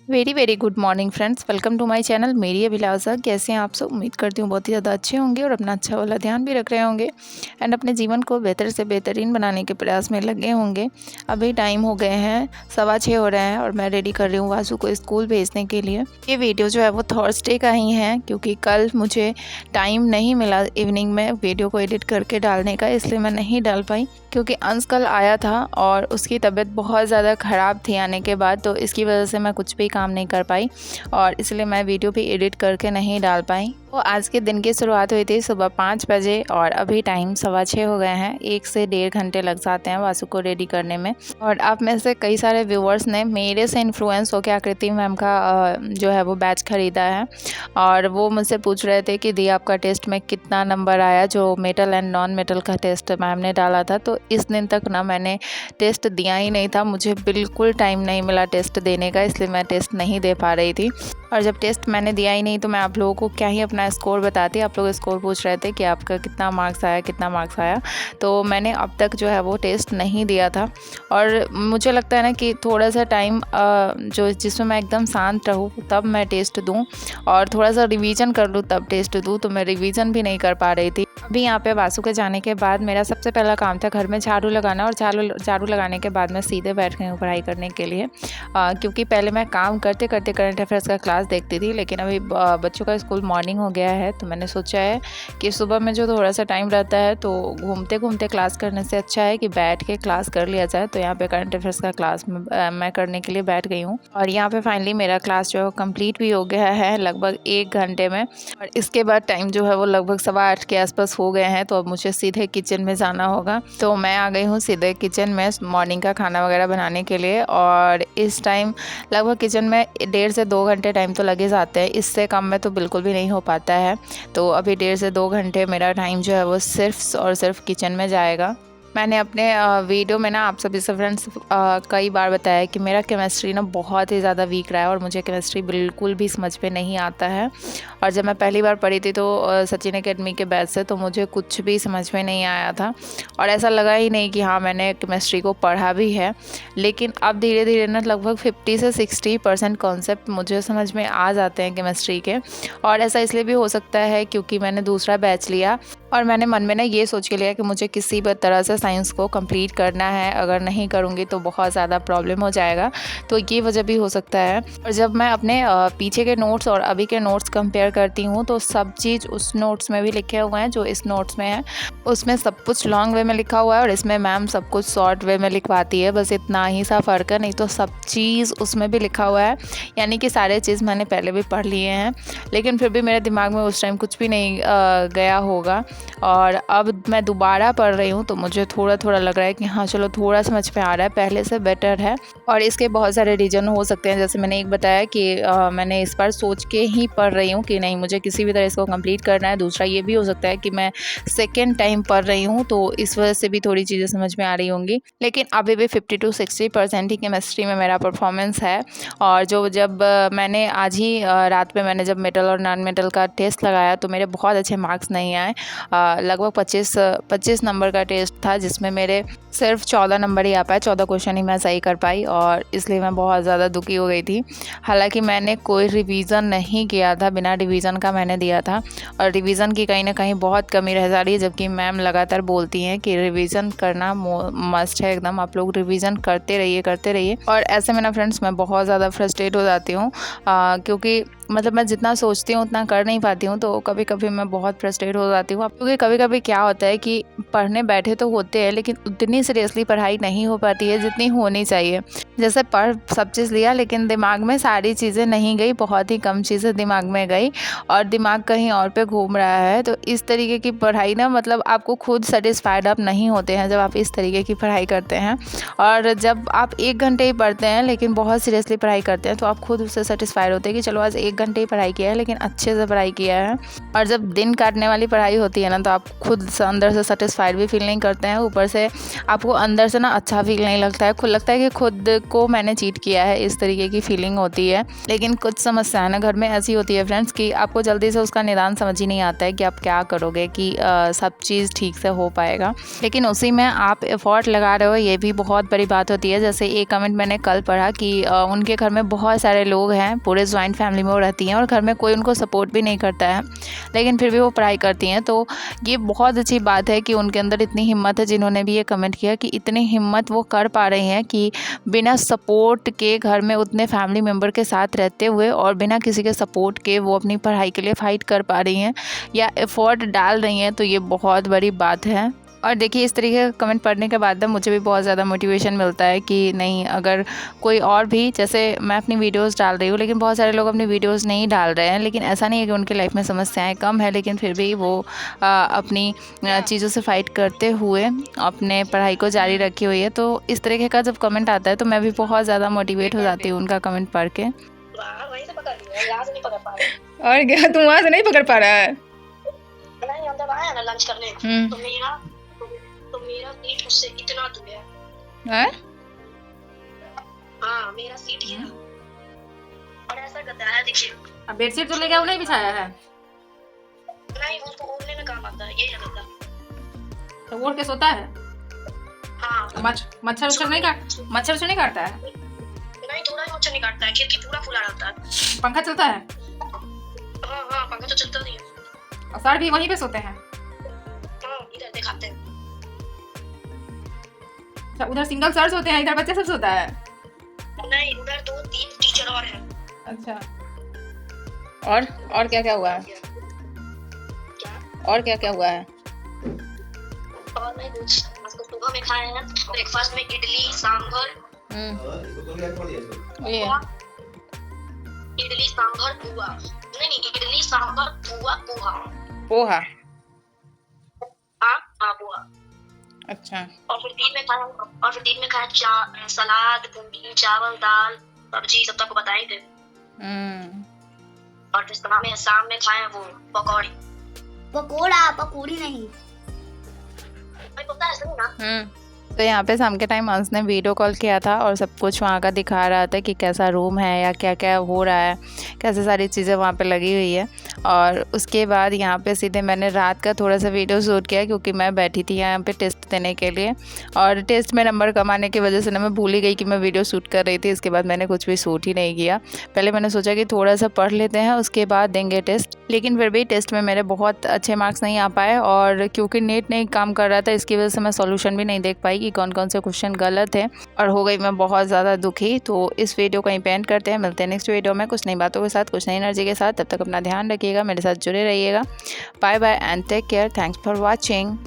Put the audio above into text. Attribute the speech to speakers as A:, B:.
A: Very very good morning friends, welcome to my channel मेरी अभिलाषा। कैसे हैं आप सब? उम्मीद करती हूँ बहुत ही ज़्यादा अच्छे होंगे और अपना अच्छा वाला ध्यान भी रख रहे होंगे एंड अपने जीवन को बेहतर से बेहतरीन बनाने के प्रयास में लगे होंगे। अभी टाइम हो गए हैं 6:15 हो रहे हैं और मैं रेडी कर रही हूँ वासु को स्कूल भेजने के लिए। ये वीडियो जो है वो थर्सडे का ही है क्योंकि कल मुझे टाइम नहीं मिला इवनिंग में वीडियो को एडिट करके डालने का, इसलिए मैं नहीं डाल पाई क्योंकि अंश कल आया था और उसकी तबीयत बहुत ज़्यादा ख़राब थी आने के बाद, तो इसकी वजह से मैं कुछ भी काम नहीं कर पाई और इसलिए मैं वीडियो भी एडिट करके नहीं डाल पाई। तो आज के दिन की शुरुआत हुई थी सुबह 5 बजे और अभी टाइम 6:15 हो गए हैं। 1 से 1.5 घंटे लग जाते हैं वासु को रेडी करने में। और आप में से कई सारे व्यूअर्स ने मेरे से इन्फ्लुएंस होकर आकृति मैम का जो है वो बैच ख़रीदा है और वो मुझसे पूछ रहे थे कि दी आपका टेस्ट में कितना नंबर आया, जो मेटल एंड नॉन मेटल का टेस्ट मैम ने डाला था। तो इस दिन तक ना मैंने टेस्ट दिया ही नहीं था, मुझे बिल्कुल टाइम नहीं मिला टेस्ट देने का, इसलिए मैं टेस्ट नहीं दे पा रही थी। और जब टेस्ट मैंने दिया ही नहीं तो मैं आप लोगों को क्या ही अपना स्कोर बताती। आप लोग स्कोर पूछ रहे थे कि आपका कितना मार्क्स आया, तो मैंने अब तक जो है वो टेस्ट नहीं दिया था। और मुझे लगता है ना कि थोड़ा सा टाइम जो जिसमें मैं एकदम शांत रहूँ तब मैं टेस्ट दूँ और थोड़ा सा रिवीजन कर लूँ तब टेस्ट दूँ, तो मैं रिवीजन भी नहीं कर पा रही थी। अभी यहाँ पे वासु के जाने के बाद मेरा सबसे पहला काम था घर में झाड़ू लगाना और झाड़ू लगाने के बाद मैं सीधे बैठ गई हूँ पढ़ाई करने के लिए, क्योंकि पहले मैं काम करते करते करंट अफेयर्स का क्लास देखती थी, लेकिन अभी बच्चों का स्कूल मॉर्निंग हो गया है तो मैंने सोचा है कि सुबह में जो थोड़ा सा टाइम रहता है तो घूमते घूमते क्लास करने से अच्छा है कि बैठ के क्लास कर लिया जाए। तो यहाँ पे करंट अफेयर्स का क्लास मैं करने के लिए बैठ गई हूँ और यहाँ पे फाइनली मेरा क्लास जो है वो कम्प्लीट भी हो गया है लगभग 1 घंटे में। और इसके बाद टाइम जो है वो लगभग 8:15 के आसपास हो गए हैं, तो अब मुझे सीधे किचन में जाना होगा। तो मैं आ गई हूँ सीधे किचन में मॉर्निंग का खाना वगैरह बनाने के लिए और इस टाइम लगभग किचन में 1.5 से 2 घंटे टाइम तो लगे जाते हैं, इससे कम में तो बिल्कुल भी नहीं हो पाता है। तो अभी 1.5 से 2 घंटे मेरा टाइम जो है वो सिर्फ और सिर्फ किचन में जाएगा। मैंने अपने वीडियो में ना आप सभी से फ्रेंड्स कई बार बताया कि मेरा केमिस्ट्री ना बहुत ही ज़्यादा वीक रहा है और मुझे केमिस्ट्री बिल्कुल भी समझ में नहीं आता है। और जब मैं पहली बार पढ़ी थी तो सचिन एकेडमी के बैच से, तो मुझे कुछ भी समझ में नहीं आया था और ऐसा लगा ही नहीं कि हाँ मैंने केमिस्ट्री को पढ़ा भी है। लेकिन अब धीरे धीरे ना लगभग 50 से 60% कॉन्सेप्ट मुझे समझ में आ जाते हैं केमिस्ट्री के। और ऐसा इसलिए भी हो सकता है क्योंकि मैंने दूसरा बैच लिया और मैंने मन में ना ये सोच के लिया कि मुझे किसी भी तरह से साइंस को कंप्लीट करना है, अगर नहीं करूँगी तो बहुत ज़्यादा प्रॉब्लम हो जाएगा, तो ये वजह भी हो सकता है। और जब मैं अपने पीछे के नोट्स और अभी के नोट्स कंपेयर करती हूँ तो सब चीज़ उस नोट्स में भी लिखे हुए हैं जो इस नोट्स में है, उसमें सब कुछ लॉन्ग वे में लिखा हुआ है और इसमें मैम सब कुछ शॉर्ट वे में लिखवाती है, बस इतना ही सा फ़र्क है, नहीं तो सब चीज़ उसमें भी लिखा हुआ है। यानी कि सारे चीज़ मैंने पहले भी पढ़ लिए हैं, लेकिन फिर भी मेरे दिमाग में उस टाइम कुछ भी नहीं गया होगा। और अब मैं दोबारा पढ़ रही हूँ तो मुझे थोड़ा थोड़ा लग रहा है कि हाँ चलो थोड़ा समझ में आ रहा है, पहले से बेटर है। और इसके बहुत सारे रीज़न हो सकते हैं, जैसे मैंने एक बताया कि मैंने इस बार सोच के ही पढ़ रही हूँ कि नहीं मुझे किसी भी तरह इसको कंप्लीट करना है। दूसरा ये भी हो सकता है कि मैं सेकेंड टाइम पढ़ रही हूँ तो इस वजह से भी थोड़ी चीज़ें समझ में आ रही होंगी, लेकिन अभी भी 50 to 60% ही केमिस्ट्री में मेरा परफॉर्मेंस है। और जब मैंने आज ही रात में मैंने जब मेटल और नॉन मेटल का टेस्ट लगाया तो मेरे बहुत अच्छे मार्क्स नहीं आए। लगभग 25 नंबर का टेस्ट था जिसमें मेरे सिर्फ 14 नंबर ही आ पाए, 14 क्वेश्चन ही मैं सही कर पाई और इसलिए मैं बहुत ज़्यादा दुखी हो गई थी। हालांकि मैंने कोई रिवीजन नहीं किया था, बिना रिवीजन का मैंने दिया था और रिवीजन की कहीं ना कहीं बहुत कमी रह जा रही है, जबकि मैम लगातार बोलती हैं कि रिवीजन करना मस्ट है एकदम, आप लोग रिवीजन करते रहिए। और ऐसे में ना फ्रेंड्स मैं बहुत ज़्यादा फ्रस्ट्रेट हो जाती हूँ क्योंकि मतलब मैं जितना सोचती हूँ उतना कर नहीं पाती हूँ, तो कभी कभी मैं बहुत फ्रस्ट्रेट हो जाती हूँ। क्योंकि कभी कभी क्या होता है कि पढ़ने बैठे तो होते हैं लेकिन उतनी सीरियसली पढ़ाई नहीं हो पाती है जितनी होनी चाहिए। जैसे पढ़ सब चीज़ लिया लेकिन दिमाग में सारी चीज़ें नहीं गई, बहुत ही कम चीज़ें दिमाग में गई और दिमाग कहीं और पे घूम रहा है। तो इस तरीके की पढ़ाई ना मतलब आपको खुद सेटिस्फाइड आप नहीं होते हैं जब आप इस तरीके की पढ़ाई करते हैं। और जब आप 1 घंटे ही पढ़ते हैं लेकिन बहुत सीरियसली पढ़ाई करते हैं तो आप खुद उससे सेटिस्फाइड होते हैं कि चलो आज 1 1 घंटे ही पढ़ाई किया है, लेकिन अच्छे से पढ़ाई किया है। और जब दिन काटने वाली पढ़ाई होती है ना, तो आप खुद से अंदर से सेटिस्फाइड भी फील नहीं करते हैं, ऊपर से आपको अंदर से ना अच्छा फील नहीं लगता है, खुद लगता है कि खुद को मैंने चीट किया है, इस तरीके की फीलिंग होती है। लेकिन कुछ समस्याएं ना घर में ऐसी होती है फ्रेंड्स कि आपको जल्दी से उसका निदान समझ ही नहीं आता है कि आप क्या करोगे कि सब चीज़ ठीक से हो पाएगा। लेकिन उसी में आप एफर्ट लगा रहे हो, ये भी बहुत बड़ी बात होती है। जैसे एक कमेंट मैंने कल पढ़ा कि उनके घर में बहुत सारे लोग हैं, पूरे जॉइंट फैमिली में वो रहती हैं और घर में कोई उनको सपोर्ट भी नहीं करता है, लेकिन फिर भी वो पढ़ाई करती हैं। तो ये बहुत अच्छी बात है कि उनके अंदर इतनी हिम्मत है, जिन्होंने भी ये कमेंट किया कि इतनी हिम्मत वो कर पा रही हैं कि बिना सपोर्ट के घर में उतने फैमिली मेम्बर के साथ रहते हुए और बिना किसी के सपोर्ट के वो अपनी पढ़ाई के लिए फ़ाइट कर पा रही हैं या एफर्ट डाल रही हैं। तो ये बहुत बड़ी बात है। और देखिए, इस तरीके का कमेंट पढ़ने के बाद मुझे भी बहुत ज़्यादा मोटिवेशन मिलता है कि नहीं, अगर कोई और भी, जैसे मैं अपनी वीडियोस डाल रही हूँ, लेकिन बहुत सारे लोग अपनी वीडियोस नहीं डाल रहे हैं, लेकिन ऐसा नहीं है कि उनकी लाइफ में समस्याएं कम है, लेकिन फिर भी वो अपनी चीज़ों से फ़ाइट करते हुए अपने पढ़ाई को जारी रखी हुई है। तो इस तरीके का जब कमेंट आता है तो मैं भी बहुत ज़्यादा मोटिवेट हो जाती हूँ उनका कमेंट पढ़ के।
B: और क्या, तुम वहाँ से नहीं पकड़ पा रहा है?
C: नहीं, हम जब आए ना लंच करने, तो मेरा सीट उससे इतना दूर है। हाँ, मेरा सीट ये है और ऐसा गद्दा है, देखिए।
B: अब बेडशीट जो ले गया वो नहीं बिछाया है?
C: नहीं, वो तो ओढ़ने में काम आता है, ये है गद्दा।
B: तो ओढ़ के सोता है?
C: हाँ।
B: मच्छर उच्छर नहीं काटता है?
C: नहीं, थोड़ा ही मच्छर नहीं काटता है, खिड़की पूरा खुला रहता है।
B: पंखा चलता है?
C: हाँ, पंखा तो चलता नहीं है।
B: और सर भी वहीं पे सोते हैं?
C: हाँ, इधर दिखाते हैं।
B: अच्छा, उधर सिंगल सर सोते हैं, इधर बच्चे सब सोता है?
C: नहीं, उधर 2-3 टीचर और हैं।
B: अच्छा, और क्या क्या हुआ है?
C: क्या?
B: और क्या क्या हुआ है?
C: और नहीं कुछ, बस सुबह में खाए हैं ब्रेकफास्ट में इडली सांभर।
B: ये
C: इडली सांभर पुआ, नहीं, इडली सांभर पुआ
B: पोहा।
C: हाँ, पुआ।
B: अच्छा।
C: और फिर दिन में खाया सलाद, पूरी, चावल, दाल, सब्जी, सब तो आपको बताए थे। और फिर शाम में खाए वो पकौड़ी नहीं, भाई पता है, सुनो ना।
A: तो यहाँ पे शाम के टाइम अंश ने वीडियो कॉल किया था और सब कुछ वहाँ का दिखा रहा था कि कैसा रूम है या क्या क्या हो रहा है, कैसे सारी चीज़ें वहाँ पे लगी हुई है। और उसके बाद यहाँ पे सीधे मैंने रात का थोड़ा सा वीडियो शूट किया, क्योंकि मैं बैठी थी यहाँ पे टेस्ट देने के लिए, और टेस्ट में नंबर कम आने की वजह से ना मैं भूल ही गई कि मैं वीडियो शूट कर रही थी। इसके बाद मैंने कुछ भी शूट ही नहीं किया। पहले मैंने सोचा कि थोड़ा सा पढ़ लेते हैं, उसके बाद देंगे टेस्ट, लेकिन फिर भी टेस्ट में मेरे बहुत अच्छे मार्क्स नहीं आ पाए। और क्योंकि नेट नहीं काम कर रहा था, इसकी वजह से मैं सॉल्यूशन भी नहीं देख पाई कि कौन कौन से क्वेश्चन गलत है, और हो गई मैं बहुत ज़्यादा दुखी। तो इस वीडियो को यहीं पे एंड करते हैं, मिलते हैं नेक्स्ट वीडियो में कुछ नई बातों के साथ, कुछ नई एनर्जी के साथ। तब तक अपना ध्यान रखिएगा, मेरे साथ जुड़े रहिएगा। Bye bye and take care. Thanks for watching.